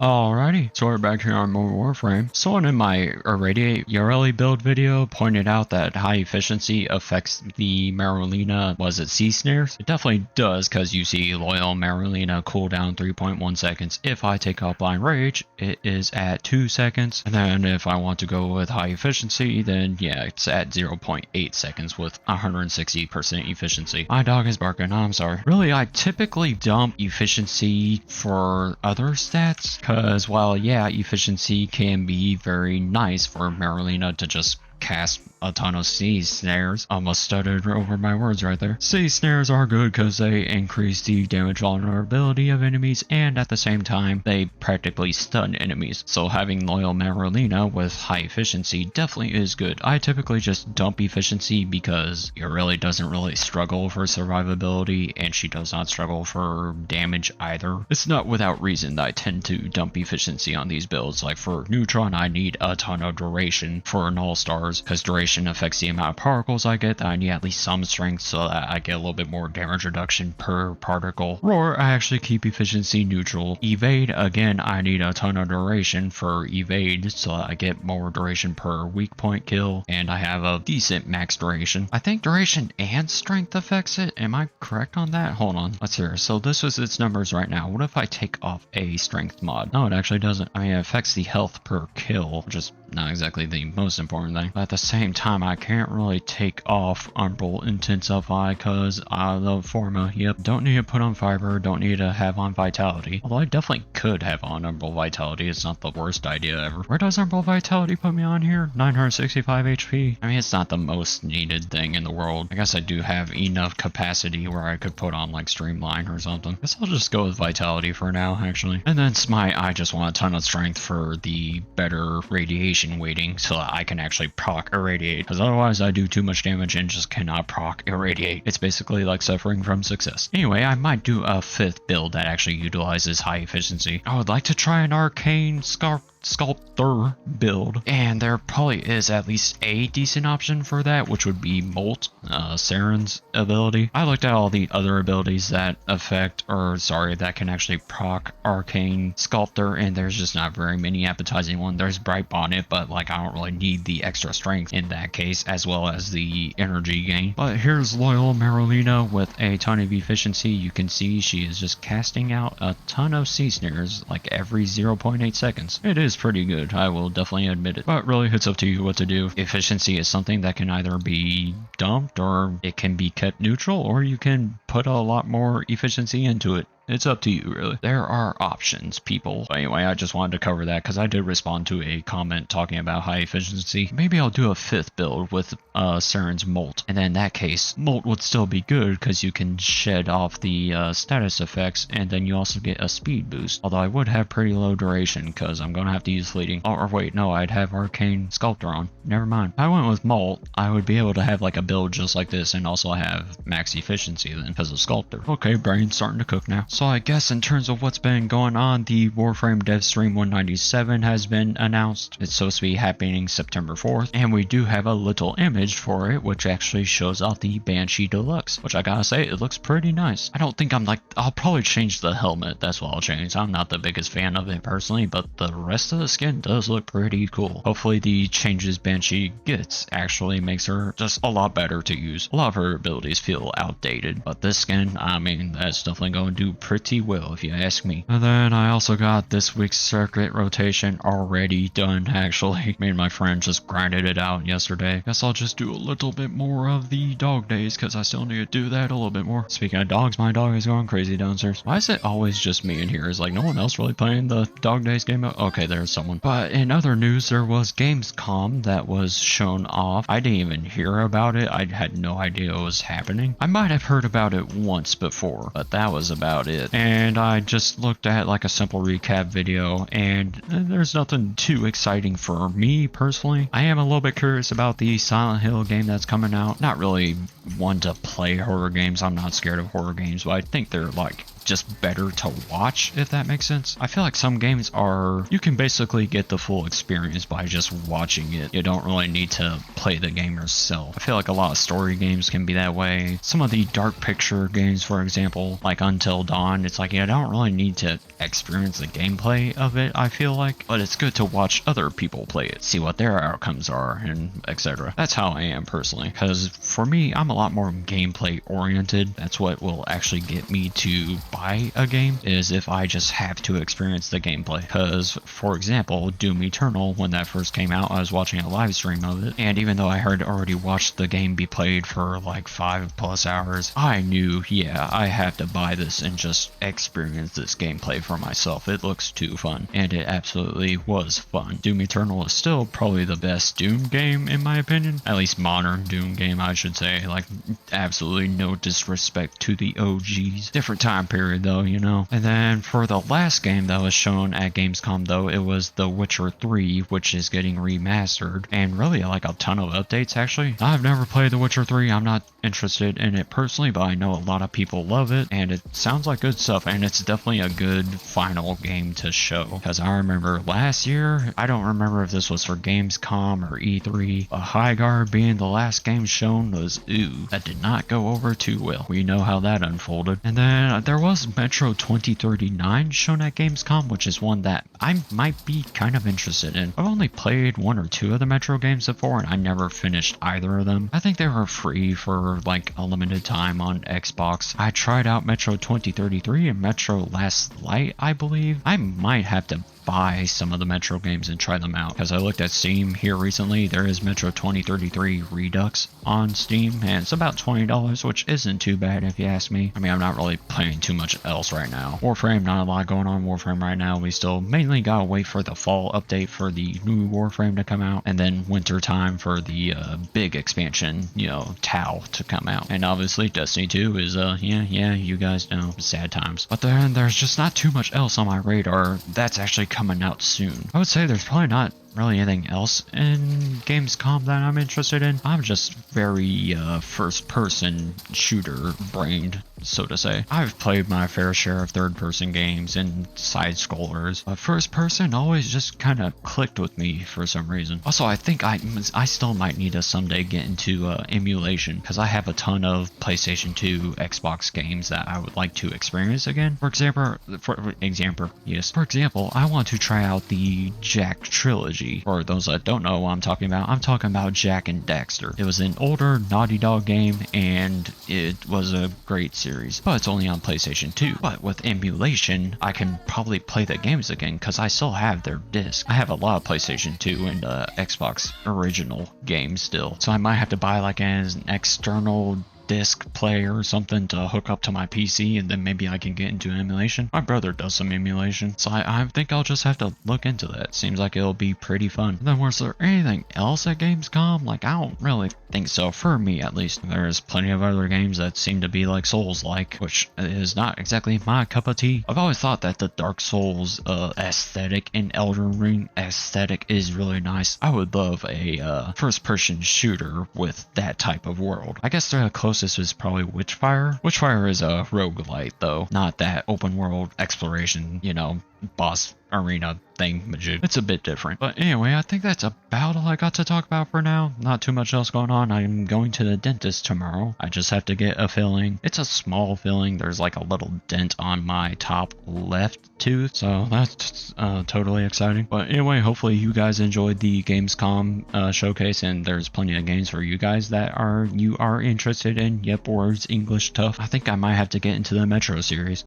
Alrighty, so we're back here on more Warframe. Someone in my Irradiate Ureli build video pointed out that high efficiency affects the Marulina, was it sea snares? It definitely does, because you see Loyal Marulina cooldown 3.1 seconds. If I take out Blind Rage, it is at 2 seconds. And then if I want to go with high efficiency, then yeah, it's at 0.8 seconds with 160% efficiency. My dog is barking, I'm sorry. Really, I typically dump efficiency for other stats. Because while yeah, efficiency can be very nice for Marulina to just cast a ton of sea snares. Almost stuttered over my words right there. Sea snares are good because they increase the damage vulnerability of enemies, and at the same time they practically stun enemies. So having Loyal Marulina with high efficiency definitely is good. I typically just dump efficiency because it really doesn't really struggle for survivability, and she does not struggle for damage either. It's not without reason that I tend to dump efficiency on these builds. Like for Neutron, I need a ton of duration. For an All-Stars, because duration affects the amount of particles I get, that I need at least some strength so that I get a little bit more damage reduction per particle. Roar, I actually keep efficiency neutral. Evade, again, I need a ton of duration for evade so that I get more duration per weak point kill, and I have a decent max duration. I think duration and strength affects it. Am I correct on that? Hold on, let's hear. So this was its numbers right now. What if I take off a strength mod? No, it actually doesn't. I mean, it affects the health per kill, which is not exactly the most important thing. But at the same time, I can't really take off Umbral Intensify because I love Forma. Yep, don't need to put on Fiber, don't need to have on Vitality. Although I definitely could have on Umbral Vitality, it's not the worst idea ever. Where does Umbral Vitality put me on here? 965 HP. I mean, it's not the most needed thing in the world. I guess I do have enough capacity where I could put on like Streamline or something. Guess I'll just go with Vitality for now, actually. And then Smite, I just want a ton of strength for the better radiation weighting so that I can actually proc Irradiate, because otherwise I do too much damage and just cannot proc Irradiate. It's basically like suffering from success. Anyway, I might do a 5th build that actually utilizes high efficiency. I would like to try an Arcane Sculptor build, and there probably is at least a decent option for that, which would be Molt, Saren's ability. I looked at all the other abilities that affect, or sorry, that can actually proc Arcane Sculptor, and there's just not very many appetizing ones. There's Bright Bonnet, but like I don't really need the extra strength in that case, as well as the energy gain. But here's Loyal Marulina with a ton of efficiency. You can see she is just casting out a ton of sea snares like every 0.8 seconds. It is pretty good, I will definitely admit it, but really it's up to you what to do. Efficiency is something that can either be dumped or it can be kept neutral, or you can put a lot more efficiency into it. It's up to you, really. There are options, people. But anyway, I just wanted to cover that because I did respond to a comment talking about high efficiency. Maybe I'll do a 5th build with Saren's Molt. And then in that case, Molt would still be good because you can shed off the status effects, and then you also get a speed boost. Although I would have pretty low duration because I'm going to have to use Fleeting. Or wait, no, I'd have Arcane Sculptor on. Never mind. If I went with Molt, I would be able to have like a build just like this and also have max efficiency then because of Sculptor. Okay, brain's starting to cook now. So I guess in terms of what's been going on, the Warframe Dev Stream 197 has been announced. It's supposed to be happening September 4th, and we do have a little image for it, which actually shows off the Banshee Deluxe, which I gotta say, it looks pretty nice. I don't think I'll probably change the helmet, that's what I'll change. I'm not the biggest fan of it personally, but the rest of the skin does look pretty cool. Hopefully the changes Banshee gets actually makes her just a lot better to use. A lot of her abilities feel outdated, but this skin, I mean, that's definitely going to do pretty well if you ask me. And then I also got this week's circuit rotation already done, actually. Me and my friend just grinded it out yesterday. Guess I'll just do a little bit more of the dog days because I still need to do that a little bit more. Speaking of dogs, my dog is going crazy downstairs. Why is it always just me in here? Is like no one else really playing the dog days game? Okay, there's someone. But in other news, there was Gamescom that was shown off. I didn't even hear about it. I had no idea it was happening. I might have heard about it once before, but that was about it. And I just looked at like a simple recap video, and there's nothing too exciting for me personally. I am a little bit curious about the Silent Hill game that's coming out. Not really one to play horror games. I'm not scared of horror games, but I think they're like just better to watch, if that makes sense. I feel like some games are, you can basically get the full experience by just watching it. You don't really need to play the game yourself. I feel like a lot of story games can be that way. Some of the dark picture games, for example, like Until Dawn, it's like you don't really need to experience the gameplay of it, I feel like, but it's good to watch other people play it, see what their outcomes are, and etc. That's how I am personally, because for me, I'm a lot more gameplay oriented. That's what will actually get me to buy a game, is if I just have to experience the gameplay. Because, for example, Doom Eternal, when that first came out, I was watching a live stream of it, and even though I had already watched the game be played for like 5+ hours, I knew, yeah, I have to buy this and just experience this gameplay for myself. It looks too fun, and it absolutely was fun. Doom Eternal is still probably the best Doom game in my opinion, at least modern Doom game I should say. Like, absolutely no disrespect to the OGs. Different time period though, you know. And then for the last game that was shown at Gamescom though, it was The Witcher 3, which is getting remastered, and really like a ton of updates actually. I've never played The Witcher 3, I'm not interested in it personally, but I know a lot of people love it, and it sounds like good stuff, and it's definitely a good final game to show. Because I remember last year, I don't remember if this was for Gamescom or E3, but Highguard being the last game shown was, ooh, that did not go over too well. We know how that unfolded. And then there was Metro 2039 shown at Gamescom, which is one that I might be kind of interested in. I've only played 1 or 2 of the Metro games before, and I never finished either of them. I think they were free for like a limited time on Xbox. I tried out Metro 2033 and Metro Last Light, I believe. I might have to buy some of the Metro games and try them out, because I looked at Steam here recently. There is Metro 2033 Redux on Steam, and it's about $20, which isn't too bad if you ask me. I mean, I'm not really playing too much else right now. Warframe, not a lot going on Warframe right now. We still mainly gotta wait for the fall update for the new Warframe to come out, and then winter time for the big expansion, you know, Tau to come out. And obviously Destiny 2 is yeah, you guys know, sad times. But then there's just not too much else on my radar that's actually coming out soon. I would say there's probably not really anything else in Gamescom that I'm interested in. I'm just very first person shooter brained, so to say. I've played my fair share of third person games and side scrollers, but first person always just kind of clicked with me for some reason. Also, I think I still might need to someday get into emulation, because I have a ton of PlayStation 2, Xbox games that I would like to experience again. For example, I want to try out the Jak trilogy. For those that don't know what I'm talking about Jak and Daxter. It was an older Naughty Dog game, and it was a great series, but it's only on PlayStation 2. But with emulation, I can probably play the games again, because I still have their disc. I have a lot of PlayStation 2 and Xbox original games still, so I might have to buy like an external disc player or something to hook up to my PC, and then maybe I can get into emulation. My brother does some emulation, so I think I'll just have to look into that. Seems like it'll be pretty fun. And then was there anything else at Gamescom? Like, I don't really think so, for me at least. There's plenty of other games that seem to be like Souls-like, which is not exactly my cup of tea. I've always thought that the Dark Souls aesthetic and Elden Ring aesthetic is really nice. I would love a first-person shooter with that type of world. I guess the closest is probably Witchfire. Witchfire is a roguelite though, not that open world exploration, you know, boss arena thing. It's a bit different. But anyway, I think that's about all I got to talk about for now. Not too much else going on. I'm going to the dentist tomorrow. I just have to get a filling. It's a small filling. There's like a little dent on my top left tooth, so that's totally exciting. But anyway, hopefully you guys enjoyed the Gamescom showcase, and there's plenty of games for you guys that you are interested in. Yep, words English tough. I think I might have to get into the Metro series.